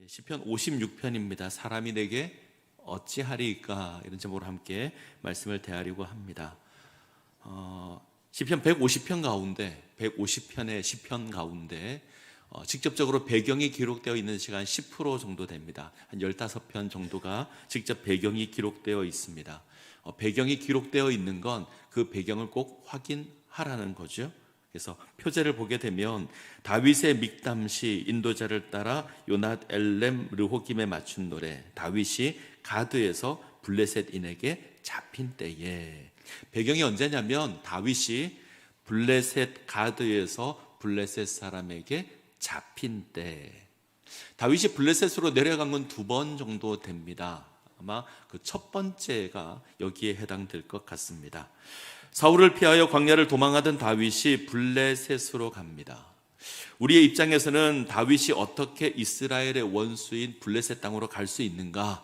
시편 56편입니다. 사람이 내게 어찌하리까, 이런 제목으로 함께 말씀을 대하려고 합니다. 시편 150편 가운데 150편의 시편 가운데 직접적으로 배경이 기록되어 있는 시간 10% 정도 됩니다. 한 15편 정도가 직접 배경이 기록되어 있습니다. 배경이 기록되어 있는 건 그 배경을 꼭 확인하라는 거죠. 그래서 표제를 보게 되면 다윗의 믹담시 인도자를 따라 요낫 엘렘 르호김에 맞춘 노래, 다윗이 가드에서 블레셋인에게 잡힌 때에, 배경이 언제냐면 다윗이 블레셋 가드에서 블레셋 사람에게 잡힌 때, 다윗이 블레셋으로 내려간 건 2번 정도 됩니다. 아마 그 첫 번째가 여기에 해당될 것 같습니다. 사울을 피하여 광야를 도망하던 다윗이 블레셋으로 갑니다. 우리의 입장에서는 다윗이 어떻게 이스라엘의 원수인 블레셋 땅으로 갈 수 있는가,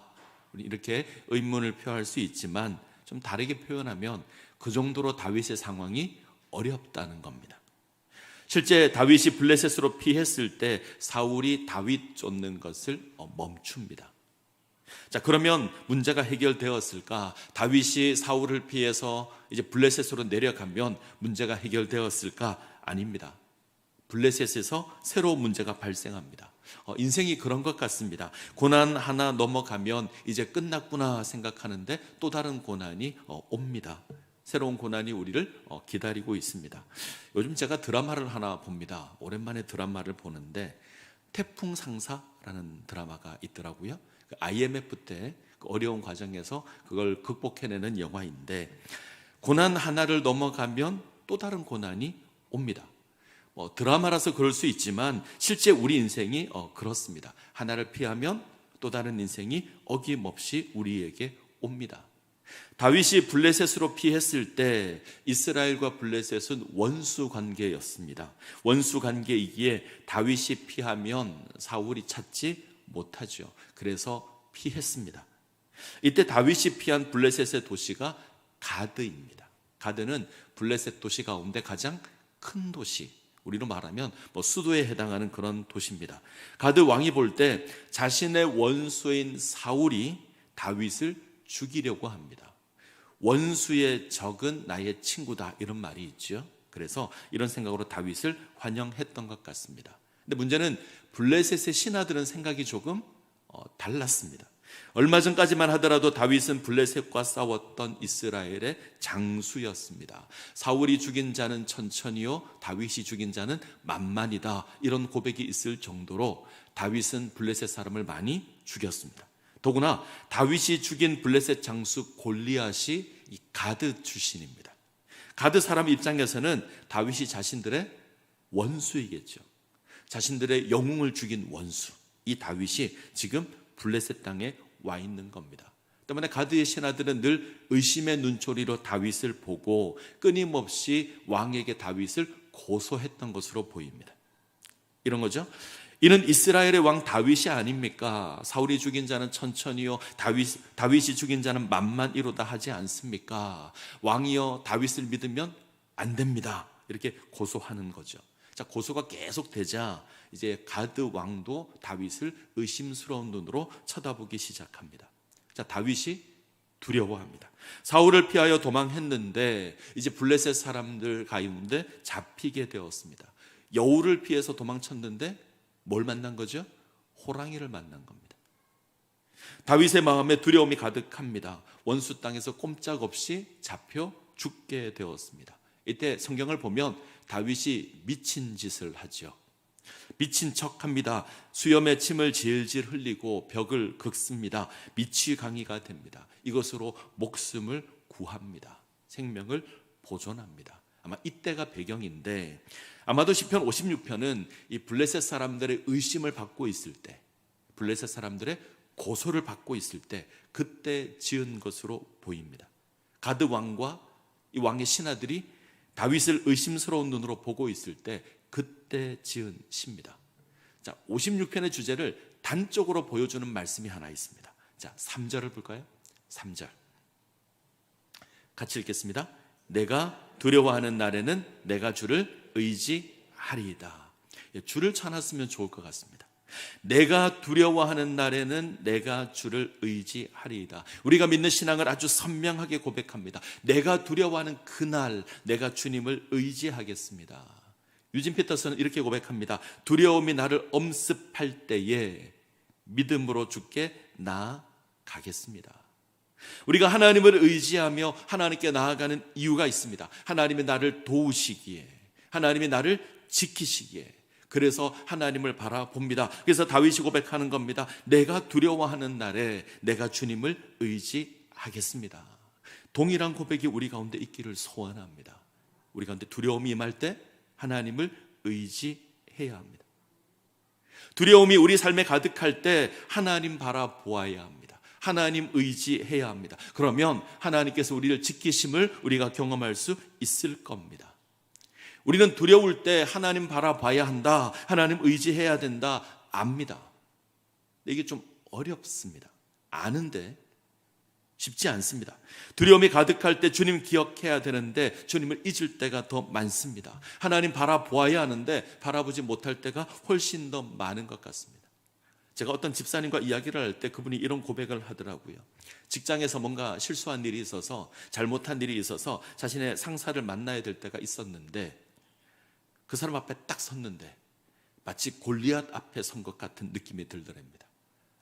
이렇게 의문을 표할 수 있지만 좀 다르게 표현하면 그 정도로 다윗의 상황이 어렵다는 겁니다. 실제 다윗이 블레셋으로 피했을 때 사울이 다윗 쫓는 것을 멈춥니다. 자, 그러면 문제가 해결되었을까? 다윗이 사울을 피해서 이제 블레셋으로 내려가면 문제가 해결되었을까? 아닙니다. 블레셋에서 새로운 문제가 발생합니다. 인생이 그런 것 같습니다. 고난 하나 넘어가면 이제 끝났구나 생각하는데 또 다른 고난이 옵니다. 새로운 고난이 우리를 기다리고 있습니다. 요즘 제가 드라마를 하나 봅니다. 오랜만에 드라마를 보는데 태풍 상사라는 드라마가 있더라고요. IMF 때 그 어려운 과정에서 그걸 극복해내는 영화인데, 고난 하나를 넘어가면 또 다른 고난이 옵니다. 드라마라서 그럴 수 있지만 실제 우리 인생이 그렇습니다. 하나를 피하면 또 다른 인생이 어김없이 우리에게 옵니다. 다윗이 블레셋으로 피했을 때 이스라엘과 블레셋은 원수 관계였습니다. 원수 관계이기에 다윗이 피하면 사울이 찾지 못하죠. 그래서 피했습니다. 이때 다윗이 피한 블레셋의 도시가 가드입니다. 가드는 블레셋 도시 가운데 가장 큰 도시, 우리로 말하면 수도에 해당하는 그런 도시입니다. 가드 왕이 볼 때 자신의 원수인 사울이 다윗을 죽이려고 합니다. 원수의 적은 나의 친구다, 이런 말이 있죠. 그래서 이런 생각으로 다윗을 환영했던 것 같습니다. 근데 문제는 블레셋의 신하들은 생각이 조금 달랐습니다. 얼마 전까지만 하더라도 다윗은 블레셋과 싸웠던 이스라엘의 장수였습니다. 사울이 죽인 자는 천천히요, 다윗이 죽인 자는 만만이다, 이런 고백이 있을 정도로 다윗은 블레셋 사람을 많이 죽였습니다. 더구나 다윗이 죽인 블레셋 장수 골리앗이 이 가드 출신입니다. 가드 사람 입장에서는 다윗이 자신들의 원수이겠죠. 자신들의 영웅을 죽인 원수, 이 다윗이 지금 블레셋 땅에 와 있는 겁니다. 때문에 가드의 신하들은 늘 의심의 눈초리로 다윗을 보고 끊임없이 왕에게 다윗을 고소했던 것으로 보입니다. 이런 거죠. 이는 이스라엘의 왕 다윗이 아닙니까? 사울이 죽인 자는 천천히요, 다윗이 죽인 자는 만만이로다 하지 않습니까? 왕이여 다윗을 믿으면 안 됩니다, 이렇게 고소하는 거죠. 자, 고소가 계속 되자 이제 가드 왕도 다윗을 의심스러운 눈으로 쳐다보기 시작합니다. 자, 다윗이 두려워합니다. 사울을 피하여 도망했는데 이제 블레셋 사람들 가운데 잡히게 되었습니다. 여우를 피해서 도망쳤는데 뭘 만난 거죠? 호랑이를 만난 겁니다. 다윗의 마음에 두려움이 가득합니다. 원수 땅에서 꼼짝없이 잡혀 죽게 되었습니다. 이때 성경을 보면 다윗이 미친 짓을 하죠. 미친 척합니다. 수염에 침을 질질 흘리고 벽을 긁습니다. 미치광이가 됩니다. 이것으로 목숨을 구합니다. 생명을 보존합니다. 아마 이때가 배경인데, 아마도 시편 56편은 이 블레셋 사람들의 의심을 받고 있을 때, 블레셋 사람들의 고소를 받고 있을 때 그때 지은 것으로 보입니다. 가드 왕과 이 왕의 신하들이 다윗을 의심스러운 눈으로 보고 있을 때 그때 지은 시입니다. 자, 56편의 주제를 단적으로 보여주는 말씀이 하나 있습니다. 자, 3절을 볼까요? 3절 같이 읽겠습니다. 내가 두려워하는 날에는 내가 주를 의지하리이다. 주를 찾았으면 좋을 것 같습니다. 내가 두려워하는 날에는 내가 주를 의지하리이다. 우리가 믿는 신앙을 아주 선명하게 고백합니다. 내가 두려워하는 그날 내가 주님을 의지하겠습니다. 유진 피터스는 이렇게 고백합니다. 두려움이 나를 엄습할 때에 믿음으로 주께 나아가겠습니다. 우리가 하나님을 의지하며 하나님께 나아가는 이유가 있습니다. 하나님이 나를 도우시기에, 하나님이 나를 지키시기에, 그래서 하나님을 바라봅니다. 그래서 다윗이 고백하는 겁니다. 내가 두려워하는 날에 내가 주님을 의지하겠습니다. 동일한 고백이 우리 가운데 있기를 소원합니다. 우리 가운데 두려움이 임할 때 하나님을 의지해야 합니다. 두려움이 우리 삶에 가득할 때 하나님 바라보아야 합니다. 하나님 의지해야 합니다. 그러면 하나님께서 우리를 지키심을 우리가 경험할 수 있을 겁니다. 우리는 두려울 때 하나님 바라봐야 한다, 하나님 의지해야 된다 압니다. 이게 좀 어렵습니다. 아는데 쉽지 않습니다. 두려움이 가득할 때 주님 기억해야 되는데 주님을 잊을 때가 더 많습니다. 하나님 바라보아야 하는데 바라보지 못할 때가 훨씬 더 많은 것 같습니다. 제가 어떤 집사님과 이야기를 할 때 그분이 이런 고백을 하더라고요. 직장에서 뭔가 실수한 일이 있어서, 잘못한 일이 있어서 자신의 상사를 만나야 될 때가 있었는데 그 사람 앞에 딱 섰는데 마치 골리앗 앞에 선 것 같은 느낌이 들더랍니다.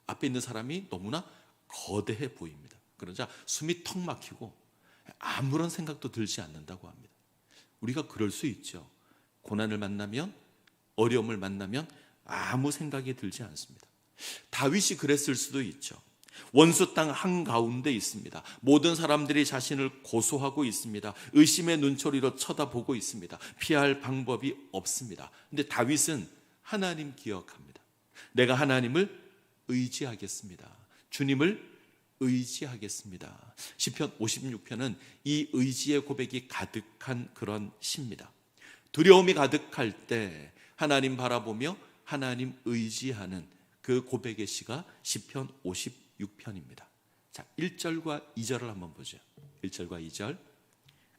앞에 있는 사람이 너무나 거대해 보입니다. 그러자 숨이 턱 막히고 아무런 생각도 들지 않는다고 합니다. 우리가 그럴 수 있죠. 고난을 만나면, 어려움을 만나면 아무 생각이 들지 않습니다. 다윗이 그랬을 수도 있죠. 원수 땅 한가운데 있습니다. 모든 사람들이 자신을 고소하고 있습니다. 의심의 눈초리로 쳐다보고 있습니다. 피할 방법이 없습니다. 근데 다윗은 하나님 기억합니다. 내가 하나님을 의지하겠습니다. 주님을 의지하겠습니다. 시편 56편은 이 의지의 고백이 가득한 그런 시입니다. 두려움이 가득할 때 하나님 바라보며 하나님 의지하는 그 고백의 시가 시편 56편입니다. 자, 1절과 2절을 한번 보죠. 1절과 2절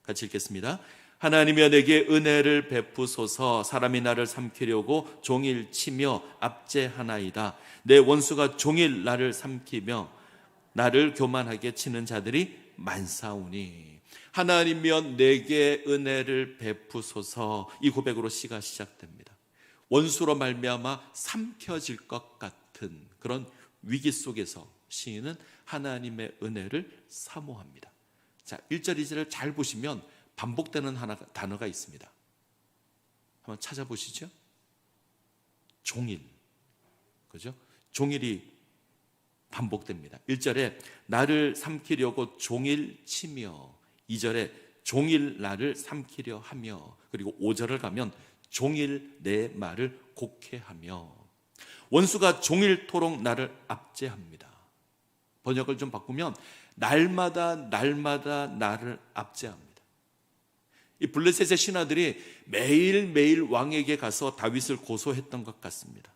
같이 읽겠습니다. 하나님이여 내게 은혜를 베푸소서. 사람이 나를 삼키려고 종일 치며 압제하나이다. 내 원수가 종일 나를 삼키며 나를 교만하게 치는 자들이 많사오니. 하나님이여 내게 은혜를 베푸소서. 이 고백으로 시가 시작됩니다. 원수로 말미암아 삼켜질 것 같은 그런 위기 속에서 시인은 하나님의 은혜를 사모합니다. 자, 1절 2절을 잘 보시면 반복되는 단어가 있습니다. 한번 찾아보시죠. 종일, 그죠? 종일이 반복됩니다. 1절에 나를 삼키려고 종일 치며, 2절에 종일 나를 삼키려 하며, 그리고 5절을 가면 종일 내 말을 곡해하며. 원수가 종일토록 나를 압제합니다. 번역을 좀 바꾸면 날마다 나를 압제합니다. 이 블레셋의 신하들이 매일매일 왕에게 가서 다윗을 고소했던 것 같습니다.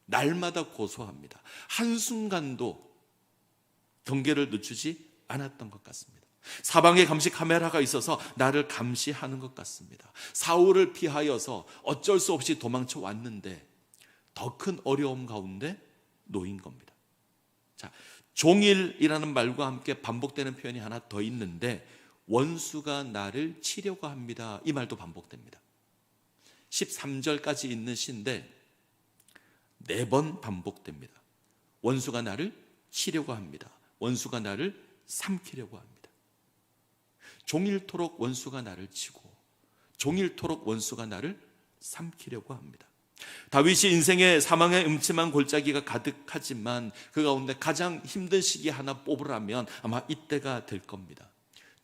날마다 고소합니다. 한순간도 경계를 늦추지 않았던 것 같습니다. 사방에 감시 카메라가 있어서 나를 감시하는 것 같습니다. 사울을 피하여서 어쩔 수 없이 도망쳐 왔는데 더 큰 어려움 가운데 놓인 겁니다. 자, 종일이라는 말과 함께 반복되는 표현이 하나 더 있는데 원수가 나를 치려고 합니다. 이 말도 반복됩니다. 13절까지 있는 시인데 4번 반복됩니다. 원수가 나를 치려고 합니다. 원수가 나를 삼키려고 합니다. 종일토록 원수가 나를 치고 종일토록 원수가 나를 삼키려고 합니다. 다윗이 인생의 사망의 음침한 골짜기가 가득하지만 그 가운데 가장 힘든 시기 하나 뽑으라면 아마 이때가 될 겁니다.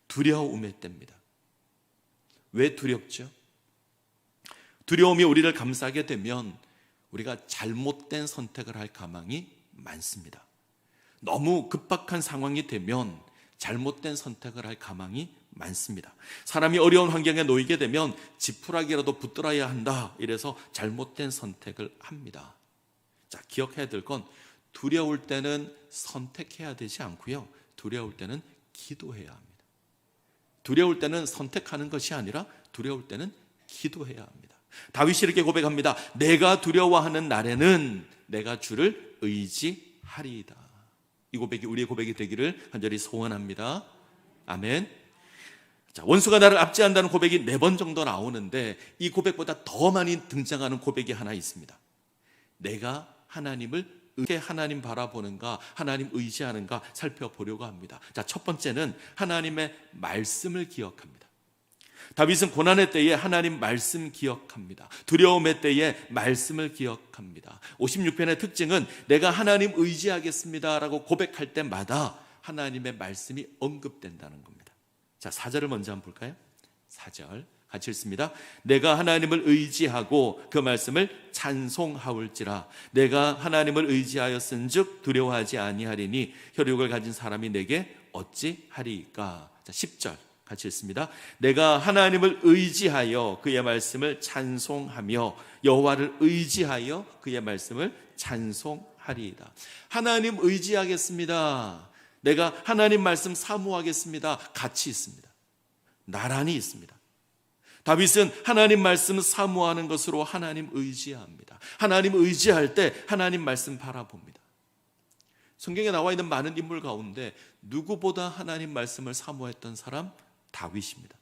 두려움의 때입니다. 왜 두렵죠? 두려움이 우리를 감싸게 되면 우리가 잘못된 선택을 할 가망이 많습니다. 너무 급박한 상황이 되면 잘못된 선택을 할 가망이 많습니다. 사람이 어려운 환경에 놓이게 되면 지푸라기라도 붙들어야 한다, 이래서 잘못된 선택을 합니다. 자, 기억해야 될 건 두려울 때는 선택해야 되지 않고요, 두려울 때는 기도해야 합니다. 두려울 때는 선택하는 것이 아니라 두려울 때는 기도해야 합니다. 다윗이 이렇게 고백합니다. 내가 두려워하는 날에는 내가 주를 의지하리이다. 이 고백이 우리의 고백이 되기를 간절히 소원합니다. 아멘. 자, 원수가 나를 압제한다는 고백이 4번 정도 나오는데 이 고백보다 더 많이 등장하는 고백이 하나 있습니다. 내가 하나님을 어떻게 하나님 바라보는가, 하나님 의지하는가 살펴보려고 합니다. 자, 첫 번째는 하나님의 말씀을 기억합니다. 다윗은 고난의 때에 하나님 말씀 기억합니다. 두려움의 때에 말씀을 기억합니다. 56편의 특징은 내가 하나님 의지하겠습니다 라고 고백할 때마다 하나님의 말씀이 언급된다는 겁니다. 자, 4절을 먼저 한번 볼까요? 4절 같이 읽습니다. 내가 하나님을 의지하고 그 말씀을 찬송하올지라. 내가 하나님을 의지하였은즉 두려워하지 아니하리니 혈육을 가진 사람이 내게 어찌하리이까. 자, 10절 같이 읽습니다. 내가 하나님을 의지하여 그의 말씀을 찬송하며 여호와를 의지하여 그의 말씀을 찬송하리이다. 하나님 의지하겠습니다. 내가 하나님 말씀 사모하겠습니다. 같이 있습니다. 나란히 있습니다. 다윗은 하나님 말씀 사모하는 것으로 하나님 의지합니다. 하나님 의지할 때 하나님 말씀 바라봅니다. 성경에 나와 있는 많은 인물 가운데 누구보다 하나님 말씀을 사모했던 사람 다윗입니다.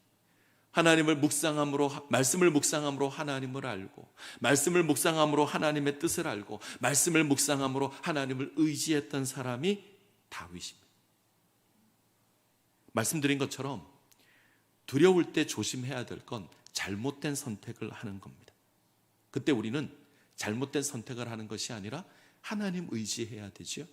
하나님을 묵상함으로, 말씀을 묵상함으로 하나님을 알고, 말씀을 묵상함으로 하나님의 뜻을 알고, 말씀을 묵상함으로 하나님을 의지했던 사람이 다윗입니다. 말씀드린 것처럼 두려울 때 조심해야 될 건 잘못된 선택을 하는 겁니다. 그때 우리는 잘못된 선택을 하는 것이 아니라 하나님 의지해야 되죠.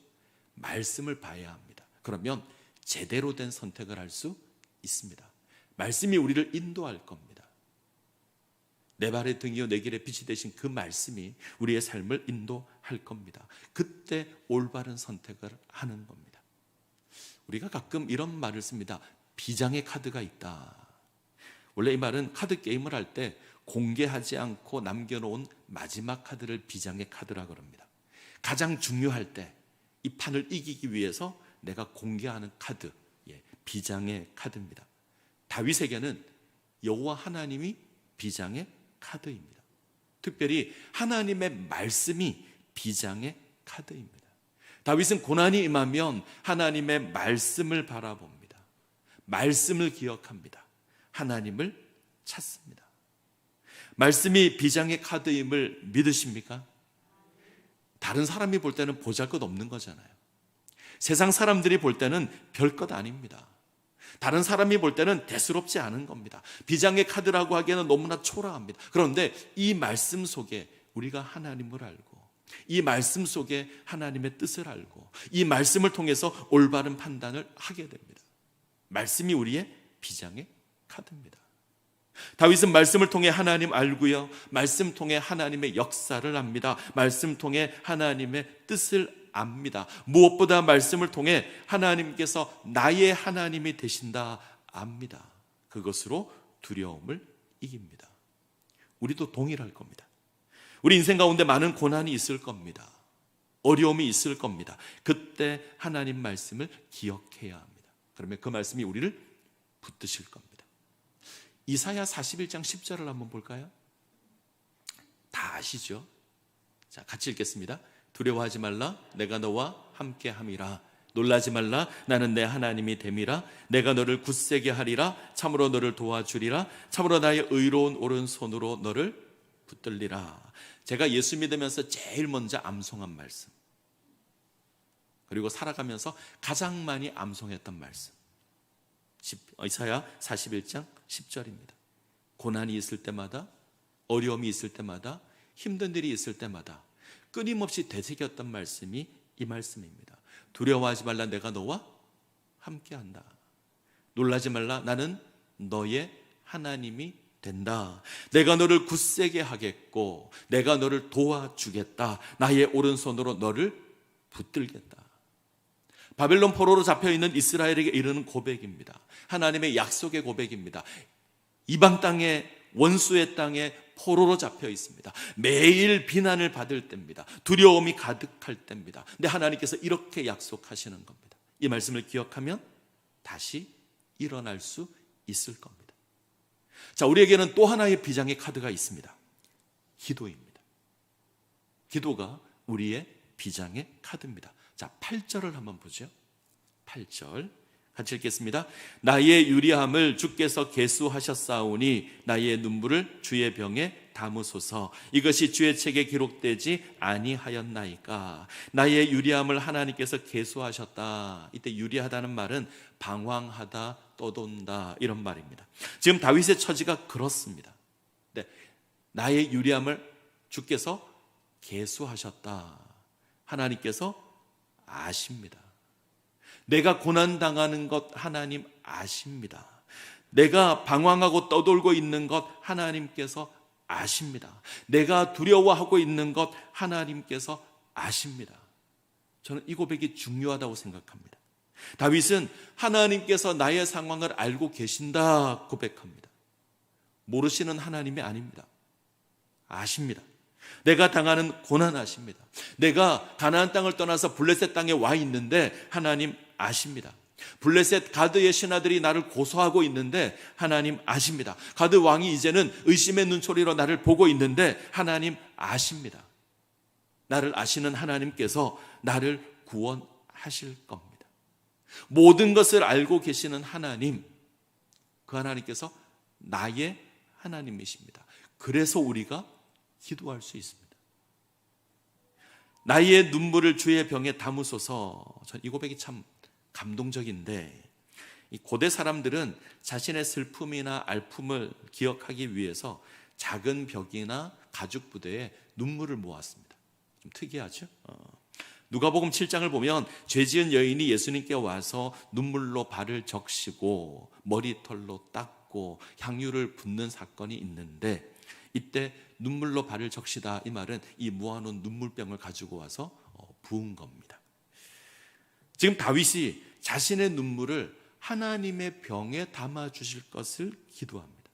말씀을 봐야 합니다. 그러면 제대로 된 선택을 할 수 있습니다. 말씀이 우리를 인도할 겁니다. 내 발의 등이요 내 길의 빛이 되신 그 말씀이 우리의 삶을 인도할 겁니다. 그때 올바른 선택을 하는 겁니다. 우리가 가끔 이런 말을 씁니다. 비장의 카드가 있다. 원래 이 말은 카드 게임을 할 때 공개하지 않고 남겨놓은 마지막 카드를 비장의 카드라고 합니다. 가장 중요할 때 이 판을 이기기 위해서 내가 공개하는 카드, 비장의 카드입니다. 다윗에게는 여호와 하나님이 비장의 카드입니다. 특별히 하나님의 말씀이 비장의 카드입니다. 다윗은 고난이 임하면 하나님의 말씀을 바라봅니다. 말씀을 기억합니다. 하나님을 찾습니다. 말씀이 비장의 카드임을 믿으십니까? 다른 사람이 볼 때는 보잘것없는 거잖아요. 세상 사람들이 볼 때는 별것 아닙니다. 다른 사람이 볼 때는 대수롭지 않은 겁니다. 비장의 카드라고 하기에는 너무나 초라합니다. 그런데 이 말씀 속에 우리가 하나님을 알고, 이 말씀 속에 하나님의 뜻을 알고, 이 말씀을 통해서 올바른 판단을 하게 됩니다. 말씀이 우리의 비장의 카드입니다. 다윗은 말씀을 통해 하나님 알고요, 말씀 통해 하나님의 역사를 압니다. 말씀 통해 하나님의 뜻을 압니다. 무엇보다 말씀을 통해 하나님께서 나의 하나님이 되신다 압니다. 그것으로 두려움을 이깁니다. 우리도 동일할 겁니다. 우리 인생 가운데 많은 고난이 있을 겁니다. 어려움이 있을 겁니다. 그때 하나님 말씀을 기억해야 합니다. 그러면 그 말씀이 우리를 붙드실 겁니다. 이사야 41장 10절을 한번 볼까요? 다 아시죠? 자, 같이 읽겠습니다. 두려워하지 말라, 내가 너와 함께함이라. 놀라지 말라, 나는 내 하나님이 됨이라. 내가 너를 굳세게 하리라. 참으로 너를 도와주리라. 참으로 나의 의로운 오른손으로 너를 붙들리라. 제가 예수 믿으면서 제일 먼저 암송한 말씀, 그리고 살아가면서 가장 많이 암송했던 말씀, 이사야 41장 10절입니다. 고난이 있을 때마다, 어려움이 있을 때마다, 힘든 일이 있을 때마다 끊임없이 되새겼던 말씀이 이 말씀입니다. 두려워하지 말라, 내가 너와 함께한다. 놀라지 말라, 나는 너의 하나님이 된다. 내가 너를 굳세게 하겠고 내가 너를 도와주겠다. 나의 오른손으로 너를 붙들겠다. 바벨론 포로로 잡혀있는 이스라엘에게 이르는 고백입니다. 하나님의 약속의 고백입니다. 이방 땅에, 원수의 땅에 포로로 잡혀 있습니다. 매일 비난을 받을 때입니다. 두려움이 가득할 때입니다. 근데 하나님께서 이렇게 약속하시는 겁니다. 이 말씀을 기억하면 다시 일어날 수 있을 겁니다. 자, 우리에게는 또 하나의 비장의 카드가 있습니다. 기도입니다. 기도가 우리의 비장의 카드입니다. 자, 8절을 한번 보죠. 8절 같이 읽겠습니다. 나의 유리함을 주께서 계수하셨사오니 나의 눈물을 주의 병에 담으소서. 이것이 주의 책에 기록되지 아니하였나이까. 나의 유리함을 하나님께서 계수하셨다. 이때 유리하다는 말은 방황하다, 떠돈다 이런 말입니다. 지금 다윗의 처지가 그렇습니다. 네, 나의 유리함을 주께서 계수하셨다. 하나님께서 아십니다. 내가 고난당하는 것 하나님 아십니다. 내가 방황하고 떠돌고 있는 것 하나님께서 아십니다. 내가 두려워하고 있는 것 하나님께서 아십니다. 저는 이 고백이 중요하다고 생각합니다. 다윗은 하나님께서 나의 상황을 알고 계신다 고백합니다. 모르시는 하나님이 아닙니다. 아십니다. 내가 당하는 고난 아십니다. 내가 가나안 땅을 떠나서 블레셋 땅에 와 있는데 하나님 아십니다. 블레셋 가드의 신하들이 나를 고소하고 있는데 하나님 아십니다. 가드 왕이 이제는 의심의 눈초리로 나를 보고 있는데 하나님 아십니다. 나를 아시는 하나님께서 나를 구원하실 겁니다. 모든 것을 알고 계시는 하나님, 그 하나님께서 나의 하나님이십니다. 그래서 우리가 기도할 수 있습니다. 나의 눈물을 주의 병에 담으소서. 전 이 고백이 참 감동적인데, 이 고대 사람들은 자신의 슬픔이나 알픔을 기억하기 위해서 작은 벽이나 가죽 부대에 눈물을 모았습니다. 좀 특이하죠? 누가복음 7장을 보면 죄지은 여인이 예수님께 와서 눈물로 발을 적시고 머리털로 닦고 향유를 붓는 사건이 있는데, 이때 눈물로 발을 적시다 이 말은 이 모아놓은 눈물병을 가지고 와서 부은 겁니다. 지금 다윗이 자신의 눈물을 하나님의 병에 담아주실 것을 기도합니다.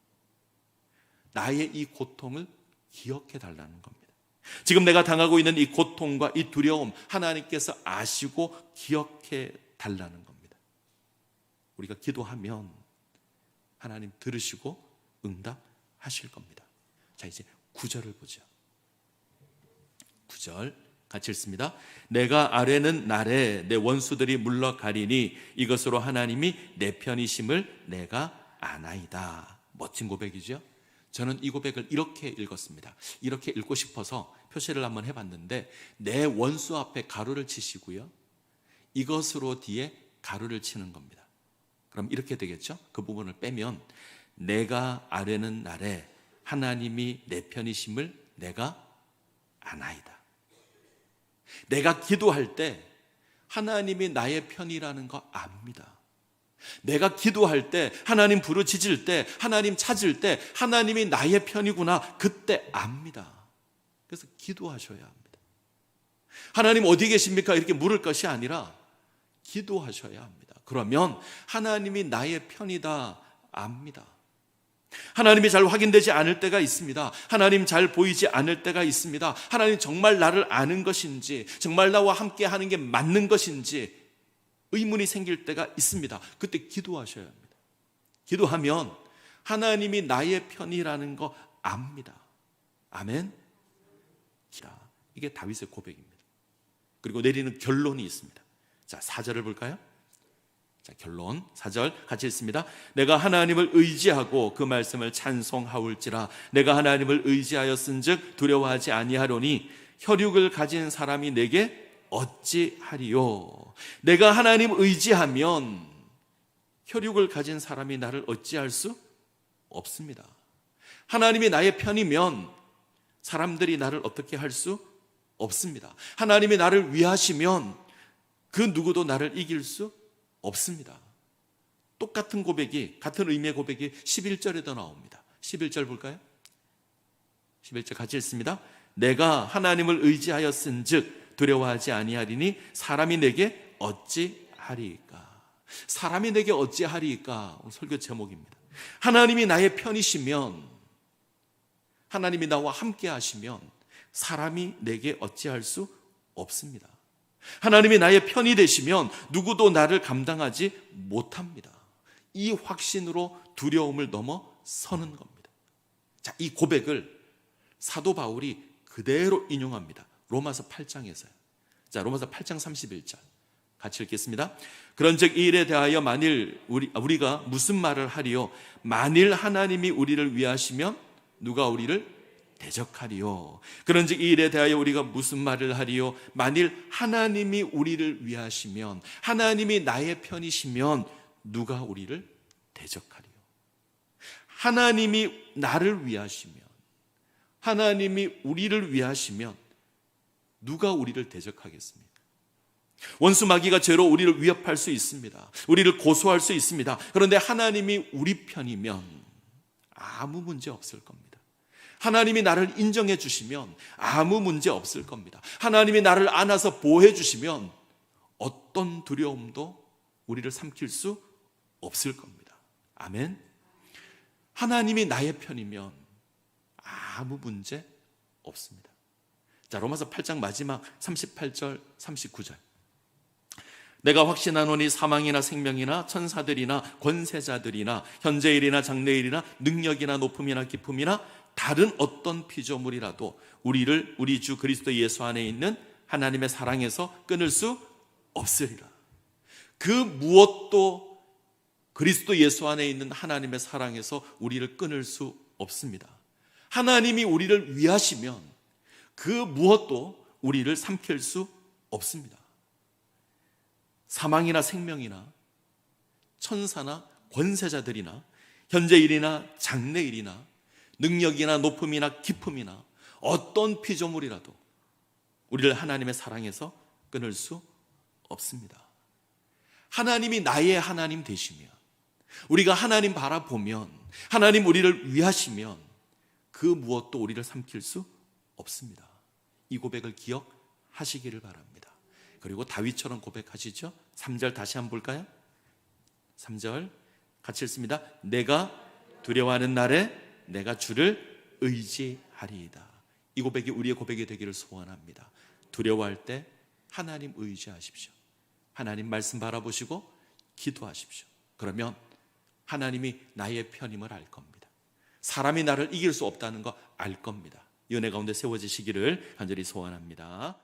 나의 이 고통을 기억해 달라는 겁니다. 지금 내가 당하고 있는 이 고통과 이 두려움 하나님께서 아시고 기억해 달라는 겁니다. 우리가 기도하면 하나님 들으시고 응답하실 겁니다. 자, 이제 9절을 보죠. 9절 같이 읽습니다. 내가 아뢰는 날에 내 원수들이 물러가리니 이것으로 하나님이 내 편이심을 내가 아나이다. 멋진 고백이죠. 저는 이 고백을 이렇게 읽었습니다. 이렇게 읽고 싶어서 표시를 한번 해봤는데, 내 원수 앞에 가로를 치시고요, 이것으로 뒤에 가로를 치는 겁니다. 그럼 이렇게 되겠죠. 그 부분을 빼면 내가 아뢰는 날에 하나님이 내 편이심을 내가 아나이다. 내가 기도할 때 하나님이 나의 편이라는 거 압니다. 내가 기도할 때, 하나님 부르짖을 때, 하나님 찾을 때 하나님이 나의 편이구나, 그때 압니다. 그래서 기도하셔야 합니다. 하나님 어디 계십니까? 이렇게 물을 것이 아니라 기도하셔야 합니다. 그러면 하나님이 나의 편이다 압니다. 하나님이 잘 확인되지 않을 때가 있습니다. 하나님 잘 보이지 않을 때가 있습니다. 하나님 정말 나를 아는 것인지, 정말 나와 함께 하는 게 맞는 것인지 의문이 생길 때가 있습니다. 그때 기도하셔야 합니다. 기도하면 하나님이 나의 편이라는 거 압니다. 아멘. 이게 다윗의 고백입니다. 그리고 내리는 결론이 있습니다. 자, 4절을 볼까요? 자, 결론 4절 같이 읽습니다. 내가 하나님을 의지하고 그 말씀을 찬송하올지라. 내가 하나님을 의지하였은즉 두려워하지 아니하노니 혈육을 가진 사람이 내게 어찌하리요. 내가 하나님 의지하면 혈육을 가진 사람이 나를 어찌할 수 없습니다. 하나님이 나의 편이면 사람들이 나를 어떻게 할 수 없습니다. 하나님이 나를 위하시면 그 누구도 나를 이길 수 없습니다. 똑같은 고백이, 같은 의미의 고백이 11절에도 나옵니다. 11절 볼까요? 11절 같이 읽습니다. 내가 하나님을 의지하였은즉 두려워하지 아니하리니 사람이 내게 어찌하리이까. 사람이 내게 어찌하리이까. 오늘 설교 제목입니다. 하나님이 나의 편이시면, 하나님이 나와 함께 하시면 사람이 내게 어찌할 수 없습니다. 하나님이 나의 편이 되시면 누구도 나를 감당하지 못합니다. 이 확신으로 두려움을 넘어서는 겁니다. 자, 이 고백을 사도 바울이 그대로 인용합니다. 로마서 8장에서요. 자, 로마서 8장 31절 같이 읽겠습니다. 그런즉 이 일에 대하여 만일 우리가 무슨 말을 하리요? 만일 하나님이 우리를 위하시면 누가 우리를 대적하리요? 그런즉 이 일에 대하여 우리가 무슨 말을 하리요? 만일 하나님이 우리를 위하시면, 하나님이 나의 편이시면 누가 우리를 대적하리요? 하나님이 나를 위하시면, 하나님이 우리를 위하시면 누가 우리를 대적하겠습니까? 원수 마귀가 죄로 우리를 위협할 수 있습니다. 우리를 고소할 수 있습니다. 그런데 하나님이 우리 편이면 아무 문제 없을 겁니다. 하나님이 나를 인정해 주시면 아무 문제 없을 겁니다. 하나님이 나를 안아서 보호해 주시면 어떤 두려움도 우리를 삼킬 수 없을 겁니다. 아멘. 하나님이 나의 편이면 아무 문제 없습니다. 자, 로마서 8장 마지막 38절 39절. 내가 확신하노니 사망이나 생명이나 천사들이나 권세자들이나 현재일이나 장래일이나 능력이나 높음이나 깊음이나 다른 어떤 피조물이라도 우리를 우리 주 그리스도 예수 안에 있는 하나님의 사랑에서 끊을 수 없으리라. 그 무엇도 그리스도 예수 안에 있는 하나님의 사랑에서 우리를 끊을 수 없습니다. 하나님이 우리를 위하시면 그 무엇도 우리를 삼킬 수 없습니다. 사망이나 생명이나 천사나 권세자들이나 현재일이나 장래일이나 능력이나 높음이나 깊음이나 어떤 피조물이라도 우리를 하나님의 사랑에서 끊을 수 없습니다. 하나님이 나의 하나님 되시면, 우리가 하나님 바라보면, 하나님 우리를 위하시면 그 무엇도 우리를 삼킬 수 없습니다. 이 고백을 기억하시기를 바랍니다. 그리고 다윗처럼 고백하시죠. 3절 다시 한번 볼까요? 3절 같이 읽습니다. 내가 두려워하는 날에 내가 주를 의지하리이다. 이 고백이 우리의 고백이 되기를 소원합니다. 두려워할 때 하나님 의지하십시오. 하나님 말씀 바라보시고 기도하십시오. 그러면 하나님이 나의 편임을 알 겁니다. 사람이 나를 이길 수 없다는 거 알 겁니다. 이 은혜 가운데 세워지시기를 간절히 소원합니다.